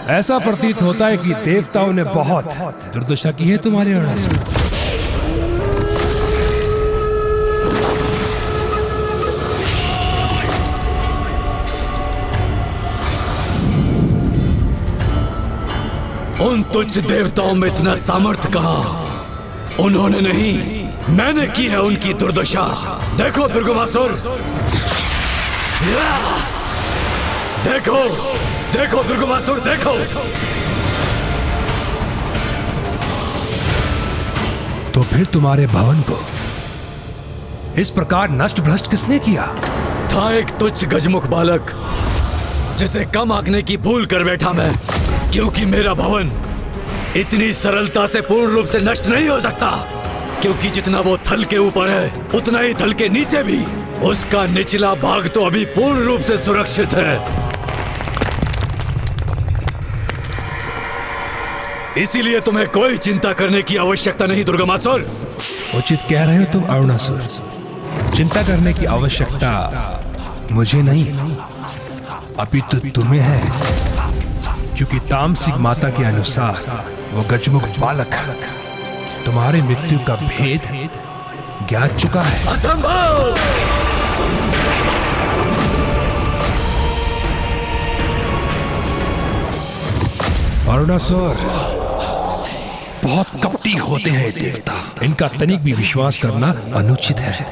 ऐसा प्रतीत होता है कि देवताओं ने बहुत दुर्दशा की है तुम्हारे अरुणासुर। उन तुच्छ देवताओं में इतना सामर्थ्य कहां? उन्होंने नहीं, मैंने की है उनकी दुर्दशा। देखो दुर्गमासुर, देखो देखो दुर्गमासुर, देखो। तो फिर तुम्हारे भवन को इस प्रकार नष्ट भ्रष्ट किसने किया? था एक तुच्छ गजमुख बालक जिसे कम आंकने की भूल कर बैठा मैं, क्योंकि मेरा भवन इतनी सरलता से पूर्ण रूप से नष्ट नहीं हो सकता, क्योंकि जितना वो थल के ऊपर है उतना ही थल के नीचे भी उसका निचला भाग तो अभी पूर्ण रूप से सुरक्षित है। इसीलिए तुम्हें कोई चिंता करने की आवश्यकता नहीं दुर्गमासुर। उचित कह रहे हो तुम अरुणासुर। चिंता करने की आवश्यकता मुझे नहीं, अपितु तुम्हें है, क्योंकि तामसिक माता के अनुसार वो गजमुख बालक तुम्हारे मृत्यु का भेद ज्ञात चुका है। असंभव! अरुणासुर, बहुत कपटी होते हैं देवता, इनका तनिक भी विश्वास करना अनुचित है।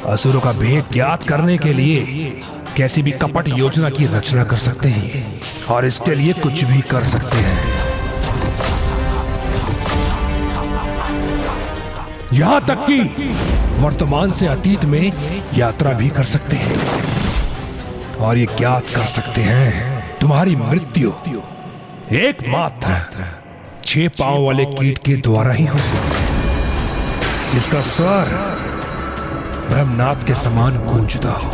असुरों का भेद ज्ञात करने के लिए कैसी भी कपट योजना की रचना कर सकते हैं और इसके लिए कुछ भी कर सकते हैं। यहां तक कि वर्तमान से अतीत में यात्रा भी कर सकते हैं और ये ज्ञात कर सकते हैं तुम्हारी मृत्यु एकमात्र 6 पांव वाले कीट के द्वारा ही हो सकती है, जिसका स्वर ब्रह्मनाथ के समान गूंजता हो।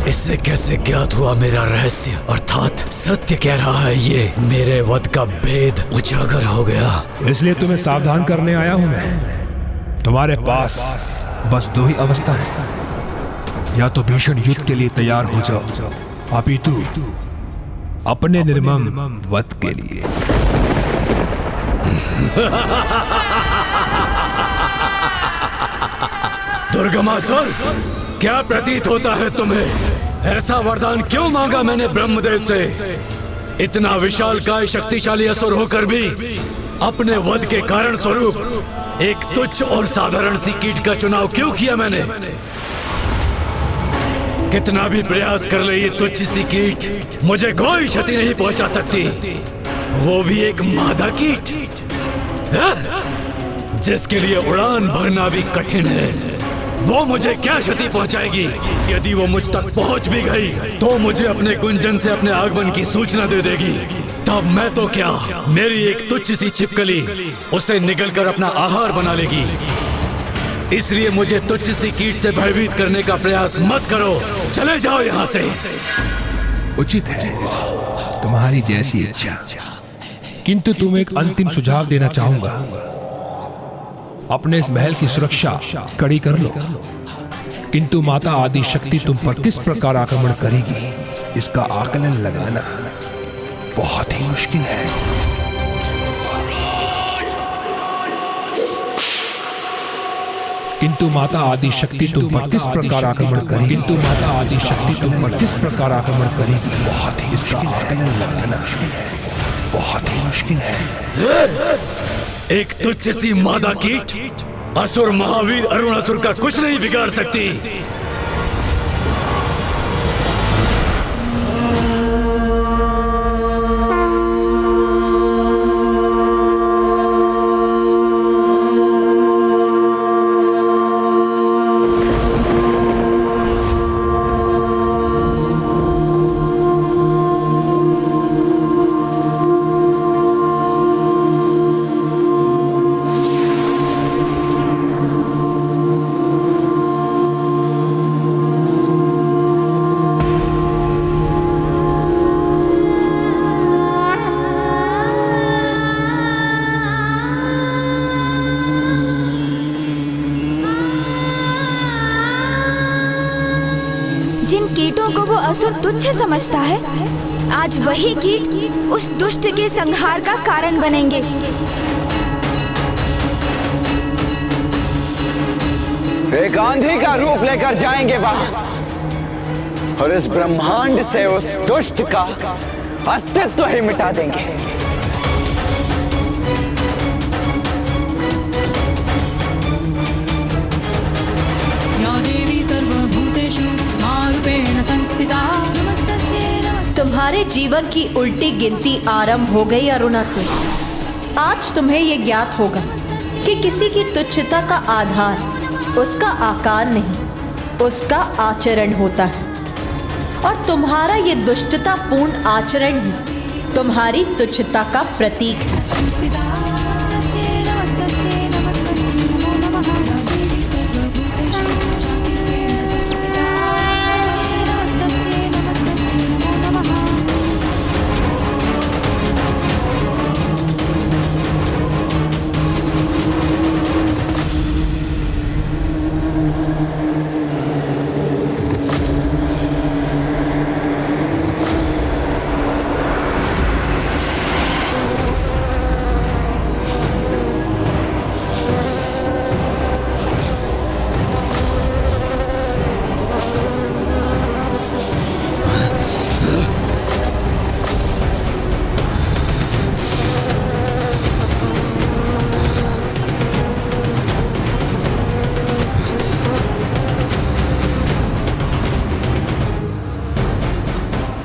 इससे कैसे ज्ञात हुआ मेरा रहस्य? अर्थात सत्य कह रहा है ये, मेरे वध का भेद उजागर हो गया। इसलिए तुम्हें सावधान करने आया हूं मैं। तुम्हारे पास बस 2 ही अवस्था है, या तो भीषण युद्ध के लिए तैयार हो जाओ, अपितु अपने निर्मम वध के लिए। दुर्गमासुर, क्या प्रतीत होता है तुम्हें? ऐसा वरदान क्यों मांगा मैंने ब्रह्मदेव से? इतना विशालकाय शक्तिशाली असुर होकर भी अपने वध के कारण स्वरूप एक तुच्छ और साधारण सी कीट का चुनाव क्यों किया मैंने? कितना भी प्रयास कर ले ये तुच्छ सी कीट मुझे कोई क्षति नहीं पहुंचा सकती, वो भी एक मादा कीट जिसके लिए उड़ान भरना भी कठिन है। वो मुझे क्या क्षति पहुंचाएगी? यदि वो मुझ तक पहुंच भी गई तो मुझे अपने गुंजन से अपने आगमन की सूचना दे देगी। तब मैं तो क्या, मेरी एक तुच्छ सी छिपकली उसे निगलकर अपना आहार बना लेगी। इसलिए मुझे तुच्छ सी कीट से भयभीत करने का प्रयास मत करो, चले जाओ यहाँ से। उचित है, तुम्हारी जैसी इच्छा, किंतु तुम्हें एक अंतिम सुझाव देना चाहूंगा। अपने इस महल की सुरक्षा कड़ी कर लो, किंतु माता आदि शक्ति तुम पर किस प्रकार आक्रमण करेगी इसका आकलन लगाना बहुत ही मुश्किल है। किंतु माता आदि शक्ति तुम पर किस प्रकार आक्रमण करेगी, किंतु माता आदि शक्ति तुम पर किस प्रकार आक्रमण करेगी बहुत ही, इसका आकलन लगाना बहुत ही मुश्किल है। एक तुच्छ सी मादा कीट असुर महावीर अरुणासुर का कुछ नहीं बिगाड़ सकती। जिन कीटों को वो असुर तुच्छ समझता है, आज वही कीट उस दुष्ट के संहार का कारण बनेंगे। एक आंधी का रूप लेकर जाएंगे वहां और इस ब्रह्मांड से उस दुष्ट का अस्तित्व ही मिटा देंगे। या देवी सर्वभूतेषु मारूपेण संस्थिता। तुम्हारे जीवन की उल्टी गिनती आरंभ हो गई अरुणासुर। आज तुम्हें यह ज्ञात होगा कि किसी की तुच्छता का आधार उसका आकार नहीं, उसका आचरण होता है। और तुम्हारा ये दुष्टतापूर्ण आचरण ही तुम्हारी तुच्छता का प्रतीक है।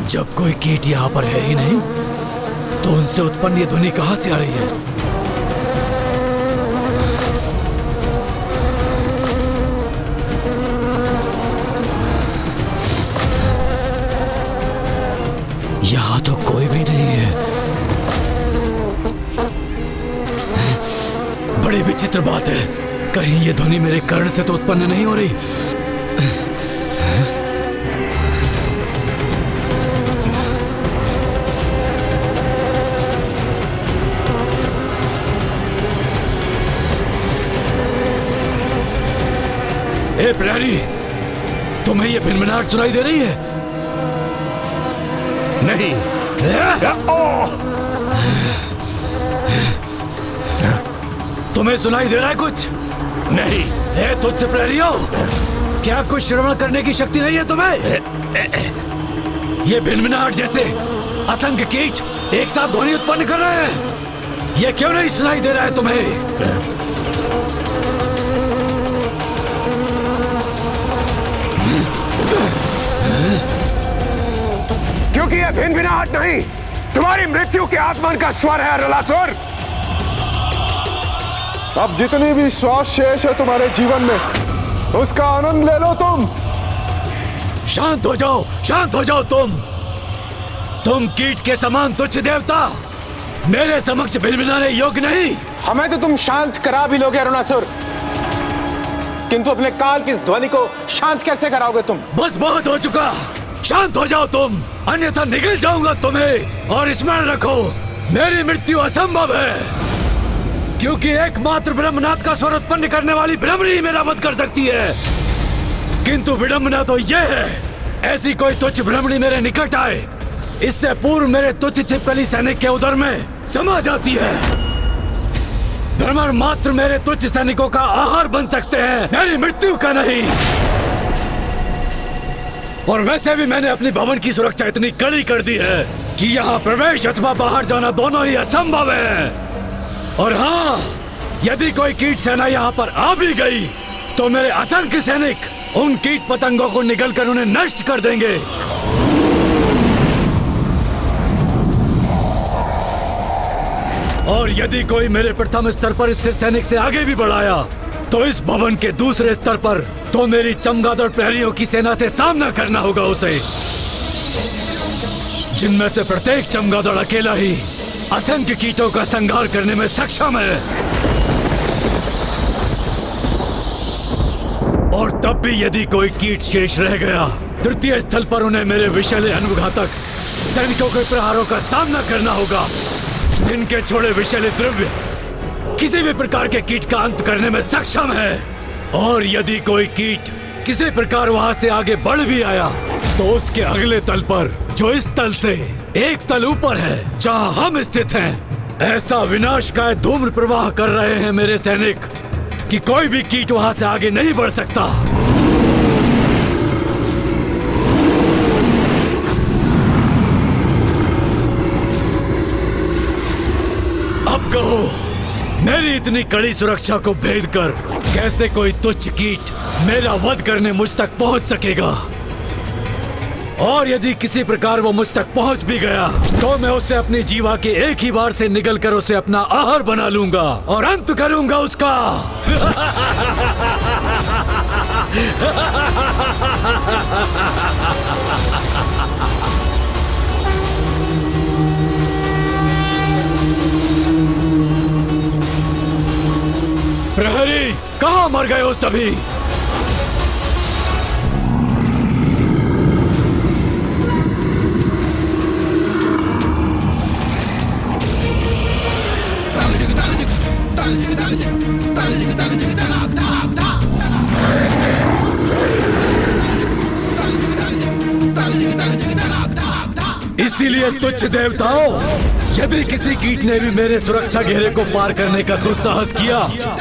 जब कोई कीट यहाँ पर है ही नहीं, तो उनसे उत्पन्न ये ध्वनि कहां से आ रही है? यहाँ तो कोई भी नहीं है। बड़ी विचित्र बात है, कहीं ये ध्वनि मेरे कर्ण से तो उत्पन्न नहीं हो रही। ए प्रहरी, तुम्हें ये भिनभिनाहट सुनाई दे रही है? नहीं। तुम्हें सुनाई दे रहा है कुछ? नहीं। ए तुच्छ प्रहरियों, क्या कुछ श्रवण करने की शक्ति नहीं है तुम्हें? ये भिनभिनाहट जैसे असंख्य कीट एक साथ ध्वनि उत्पन्न कर रहे हैं, ये क्यों नहीं सुनाई दे रहा है तुम्हें? क्योंकि यह भिनभिनाहट नहीं, तुम्हारी मृत्यु के आगमन का स्वर है अरुणासुर। अब जितनी भी श्वास शेष है तुम्हारे जीवन में, उसका आनंद ले लो तुम। शांत हो जाओ, शांत हो जाओ तुम कीट के समान तुच्छ देवता मेरे समक्ष भिनभिनाने योग्य नहीं। हमें तो तुम शांत करा भी लोगे अरुणासुर, किंतु अपने काल की इस ध्वनि को शांत कैसे कराओगे तुम? बस बहुत हो चुका, शांत हो जाओ तुम, अन्यथा निगल जाऊंगा तुम्हें। और स्मरण रखो, मेरी मृत्यु असंभव है, क्योंकि एकमात्र ब्रह्मनाथ का स्वर उत्पन्न करने वाली ब्रह्मणी ही मेरा वध कर सकती है। किंतु विडंबना तो यह है, ऐसी कोई तुच्छ ब्रह्मणी मेरे निकट आए, इससे पूर्व मेरे तुच्छ छिपकली सैनिक के उदर में समा जाती है। भ्रमर मात्र मेरे तुच्छ सैनिकों का आहार बन सकते हैं, मेरी मृत्यु का नहीं। और वैसे भी मैंने अपनी भवन की सुरक्षा इतनी कड़ी कर दी है कि यहाँ प्रवेश अथवा बाहर जाना दोनों ही असंभव है। और हाँ, यदि कोई कीट सेना यहाँ पर आ भी गई, तो मेरे असंख्य सैनिक उन कीट पतंगों को निगलकर उन्हें नष्ट कर देंगे। और यदि कोई मेरे प्रथम स्तर पर स्थित सैनिक से आगे भी बढ़ाया, तो इस भवन के दूसरे स्तर पर तो मेरी चमगादड़ प्रहरियों की सेना से सामना करना होगा उसे, जिनमें से प्रत्येक चमगादड़ अकेला ही असंख्य कीटों का संहार करने में सक्षम है। और तब भी यदि कोई कीट शेष रह गया, तृतीय स्थल पर उन्हें मेरे विषैले अनुघातक सैनिकों के प्रहारों का सामना करना होगा, जिनके छोड़े विषैले द्रव्य किसी भी प्रकार के कीट का अंत करने में सक्षम है। और यदि कोई कीट किसी प्रकार वहां से आगे बढ़ भी आया, तो उसके अगले तल पर, जो इस तल से एक तल ऊपर है, जहाँ हम स्थित हैं, ऐसा विनाशकारी धूम्र प्रवाह कर रहे हैं मेरे सैनिक कि कोई भी कीट वहां से आगे नहीं बढ़ सकता। अब कहो, मेरी इतनी कड़ी सुरक्षा को भेद कर कैसे कोई तुच्छ कीट मेरा वध करने मुझ तक पहुंच सकेगा? और यदि किसी प्रकार वो मुझ तक पहुंच भी गया तो मैं उसे अपनी जीवा के एक ही बार से निगल कर उसे अपना आहार बना लूंगा और अंत करूंगा उसका। प्रहरी, कहाँ मर गए हो सभी? इसीलिए तुच्छ देवताओं, यदि किसी कीट ने भी मेरे सुरक्षा घेरे को पार करने का दुस्साहस किया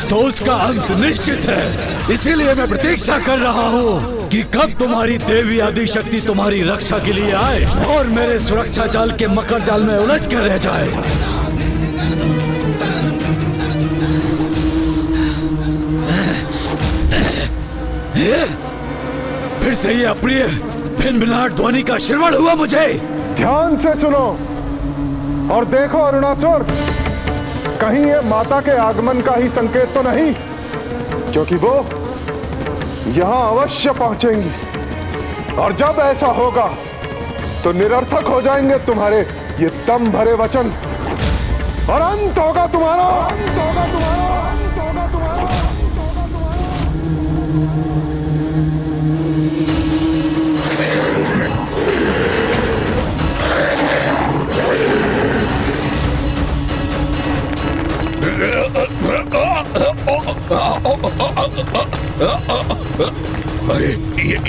तो उसका अंत निश्चित है। इसीलिए मैं प्रतीक्षा कर रहा हूँ कि कब तुम्हारी देवी आदि शक्ति तुम्हारी रक्षा के लिए आए और मेरे सुरक्षा जाल के मकर जाल में उलझ कर रह जाए। फिर से ये अप्रिय भिनभिनाहट ध्वनि का श्रवण हुआ मुझे। ध्यान से सुनो और देखो अरुणासुर, कहीं ये माता के आगमन का ही संकेत तो नहीं, क्योंकि वो यहां अवश्य पहुंचेंगी और जब ऐसा होगा तो निरर्थक हो जाएंगे तुम्हारे ये दम भरे वचन और अंत होगा तुम्हारा, अंत होगा तुम्हारा, अंत होगा तुम्हारा। अरे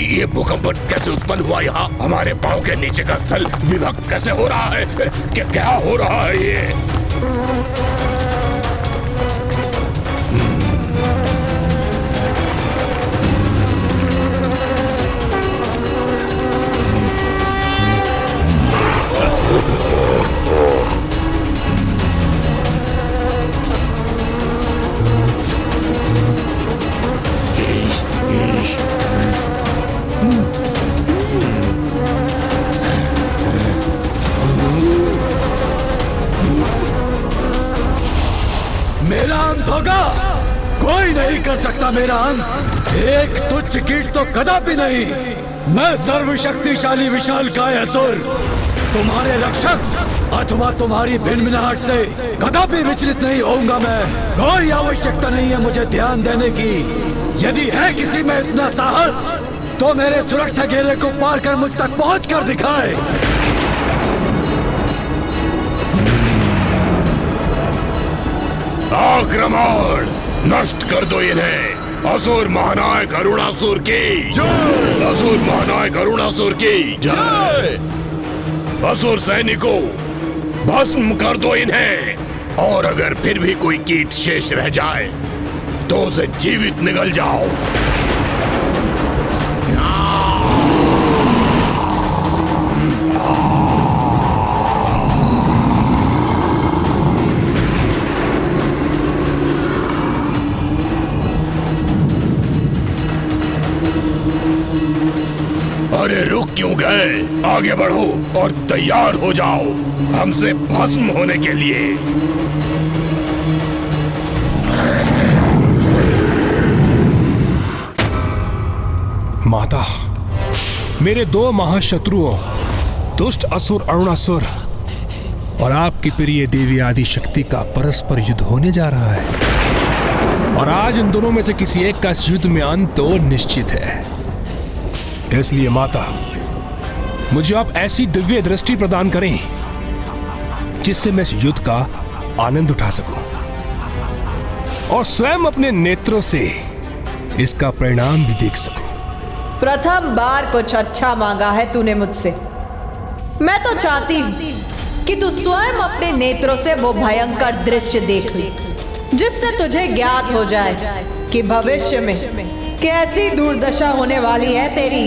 ये भूकंपन कैसे उत्पन्न हुआ? यहाँ हमारे पांव के नीचे का स्थल विभक्त कैसे हो रहा है? क्या हो रहा है ये? मेरा अंत होगा, कोई नहीं कर सकता मेरा अंत। एक तुच्छ कीट तो कदापि नहीं। मैं सर्वशक्तिशाली विशालकाय असुर, तुम्हारे रक्षक अथवा तुम्हारी भिनभिनाहट से कदापि विचलित नहीं होऊंगा मैं। कोई आवश्यकता नहीं है मुझे ध्यान देने की। यदि है किसी में इतना साहस तो मेरे सुरक्षा घेरे को पार कर मुझ तक पहुंच कर दिखाए। आक्रमण! नष्ट कर दो इन्हें। असुर महानायक अरुणासुर की जय! असुर महानायक अरुणासुर की जय! असुर सैनिकों, भस्म कर दो इन्हें और अगर फिर भी कोई कीट शेष रह जाए तो उसे जीवित निगल जाओ। अरे रुक क्यों गए? आगे बढ़ो और तैयार हो जाओ हमसे भस्म होने के लिए। माता, मेरे दो महाशत्रुओं दुष्ट असुर अरुणासुर और आपकी प्रिय देवी आदि शक्ति का परस्पर युद्ध होने जा रहा है और आज इन दोनों में से किसी एक का इस युद्ध में अंत तो निश्चित है। इसलिए माता, मुझे आप ऐसी दिव्य दृष्टि प्रदान करें जिससे मैं इस युद्ध का आनंद उठा सकूं और स्वयं अपने नेत्रों से इसका परिणाम भी देख सकूं। प्रथम बार कुछ अच्छा मांगा है तूने मुझसे। मैं तो चाहती हूँ कि तू स्वयं अपने नेत्रों से वो भयंकर दृश्य देख ले, जिससे तुझे ज्ञात हो जाए कि भविष्य में कैसी दुर्दशा होने वाली है तेरी।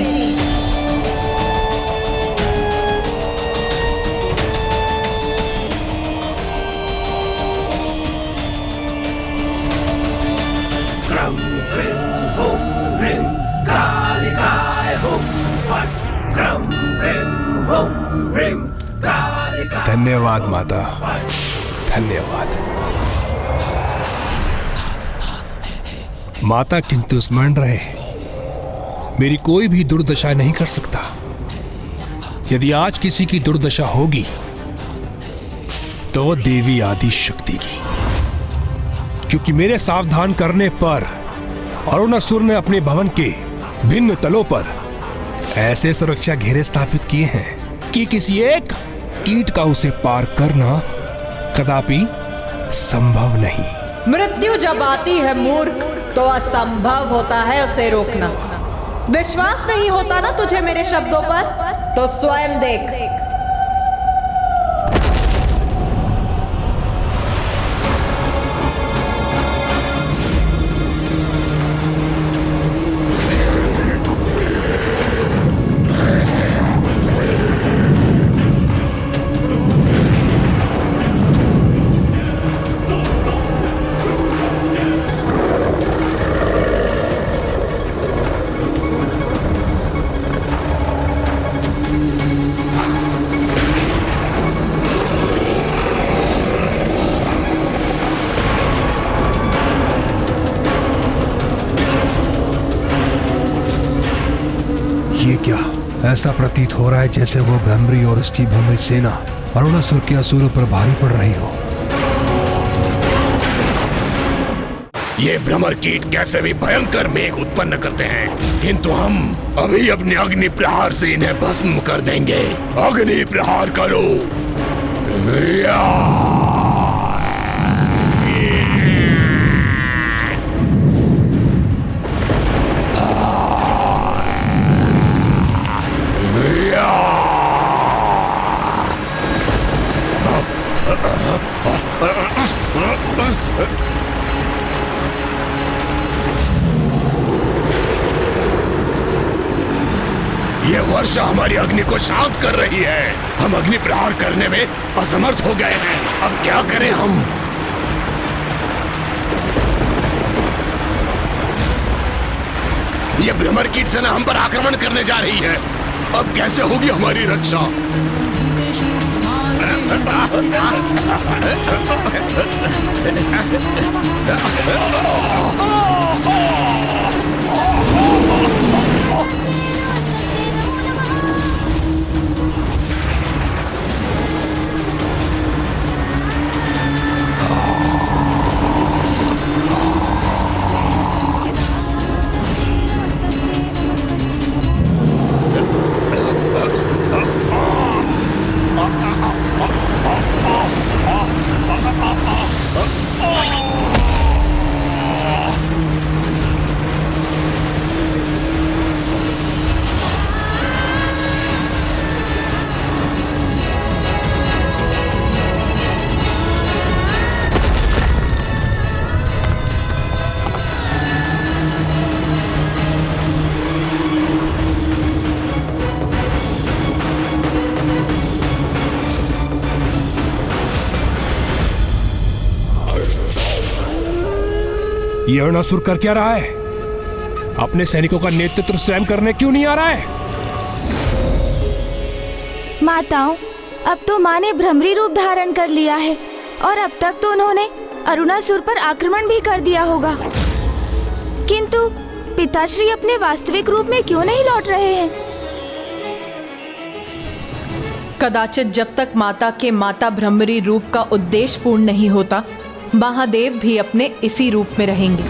धन्यवाद माता, धन्यवाद माता। किंतु स्मरण रहे, मेरी कोई भी दुर्दशा नहीं कर सकता। यदि आज किसी की दुर्दशा होगी तो वो देवी आदि शक्ति की, क्योंकि मेरे सावधान करने पर अरुणासुर ने अपने भवन के भिन्न तलों पर ऐसे सुरक्षा घेरे स्थापित किए हैं कि किसी एक कीट का उसे पार करना कदापि संभव नहीं। मृत्यु जब आती है मूर्ख, तो असंभव होता है उसे रोकना। विश्वास नहीं होता ना तुझे मेरे शब्दों पर? तो स्वयं देख। ये क्या ऐसा प्रतीत हो रहा है जैसे वो भ्रमरी और उसकी भ्रमरी सेना अरुणासुर के असुरों पर भारी पड़ रही हो। ये भ्रमर कीट कैसे भी भयंकर मेघ उत्पन्न करते हैं, किंतु हम अभी अपने अग्नि प्रहार से इन्हें भस्म कर देंगे। अग्नि प्रहार करो। ये वर्षा हमारी अग्नि को शांत कर रही है। हम अग्नि प्रहार करने में असमर्थ हो गए हैं। अब क्या करें हम? ये भ्रमर कीट सेना हम पर आक्रमण करने जा रही है। अब कैसे होगी हमारी रक्षा? ये अरुणासुर कर क्या रहा है? अपने सैनिकों का नेतृत्व स्वयं करने क्यों नहीं आ रहा है? माताओं, अब तो माँ ने भ्रमरी रूप धारण कर लिया है और अब तक तो उन्होंने अरुणासुर पर आक्रमण भी कर दिया होगा, किंतु पिताश्री अपने वास्तविक रूप में क्यों नहीं लौट रहे हैं? कदाचित जब तक माता के माता भ्रमरी रूप का उद्देश्य पूर्ण नहीं होता, महादेव भी अपने इसी रूप में रहेंगे।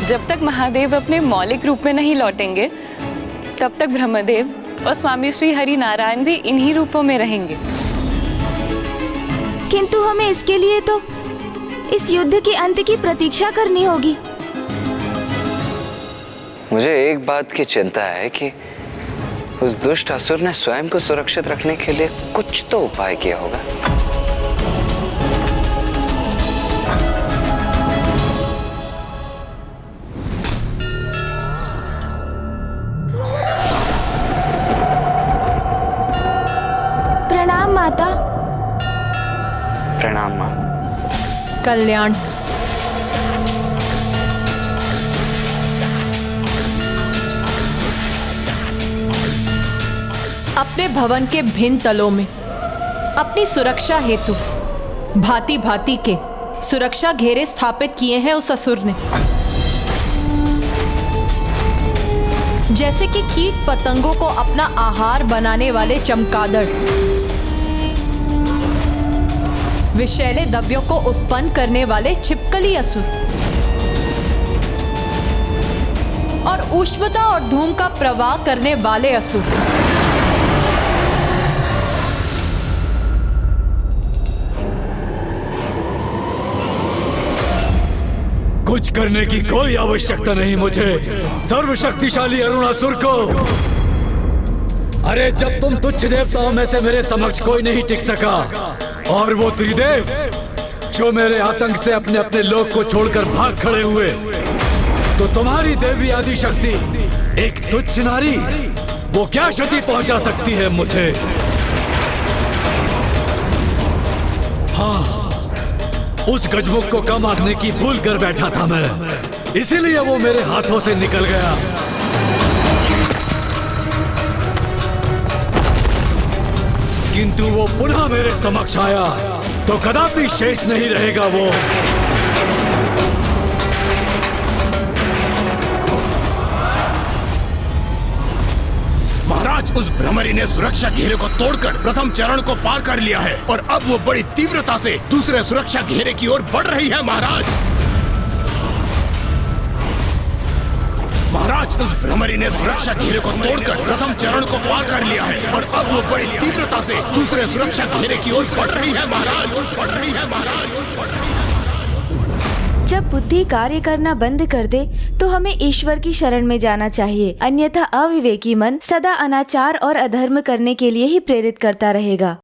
जब तक महादेव अपने मौलिक रूप में नहीं लौटेंगे, तब तक ब्रह्मदेव और स्वामी श्री हरि नारायण भी इन्हीं रूपों में रहेंगे। किंतु हमें इसके लिए तो इस युद्ध के अंत की प्रतीक्षा करनी होगी। मुझे एक बात की चिंता है कि उस दुष्ट असुर ने स्वयं को सुरक्षित रखने के लिए कुछ तो उपाय किया होगा। प्रणाम माता। प्रणाम मां। कल्याण। अपने भवन के भिन्न तलों में अपनी सुरक्षा हेतु भांति भांति के सुरक्षा घेरे स्थापित किए हैं उस असुर ने। जैसे कि कीट पतंगों को अपना आहार बनाने वाले चमगादड़, विषैले द्रव्यों को उत्पन्न करने वाले छिपकली असुर और उष्णता और धूम का प्रवाह करने वाले असुर। कुछ करने की कोई आवश्यकता नहीं मुझे, सर्वशक्तिशाली अरुणासुर को। अरे जब तुम तुच्छ देवताओं में से मेरे समक्ष कोई नहीं टिक सका, और वो त्रिदेव जो मेरे आतंक से अपने अपने लोक को छोड़कर भाग खड़े हुए, तो तुम्हारी देवी आदि शक्ति एक तुच्छ नारी वो क्या क्षति पहुंचा सकती है मुझे? हाँ, उस गजमुख को कम आंकने की भूल कर बैठा था मैं, इसीलिए वो मेरे हाथों से निकल गया। किंतु वो पुनः मेरे समक्ष आया तो कदापि शेष नहीं रहेगा वो। महाराज, उस भ्रमरी ने सुरक्षा घेरे को तोड़कर प्रथम चरण को पार कर लिया है और अब वो बड़ी तीव्रता से दूसरे सुरक्षा घेरे की ओर बढ़ रही है। महाराज, महाराज, उस भ्रमरी ने सुरक्षा घेरे को तोड़कर प्रथम चरण को पार कर लिया है और अब वो बड़ी तीव्रता से दूसरे सुरक्षा घेरे की ओर बढ़ रही है। महाराज, बढ़ रही है। महाराज, जब बुद्धि कार्य करना बंद कर दे तो हमें ईश्वर की शरण में जाना चाहिए, अन्यथा अविवेकी मन सदा अनाचार और अधर्म करने के लिए ही प्रेरित करता रहेगा।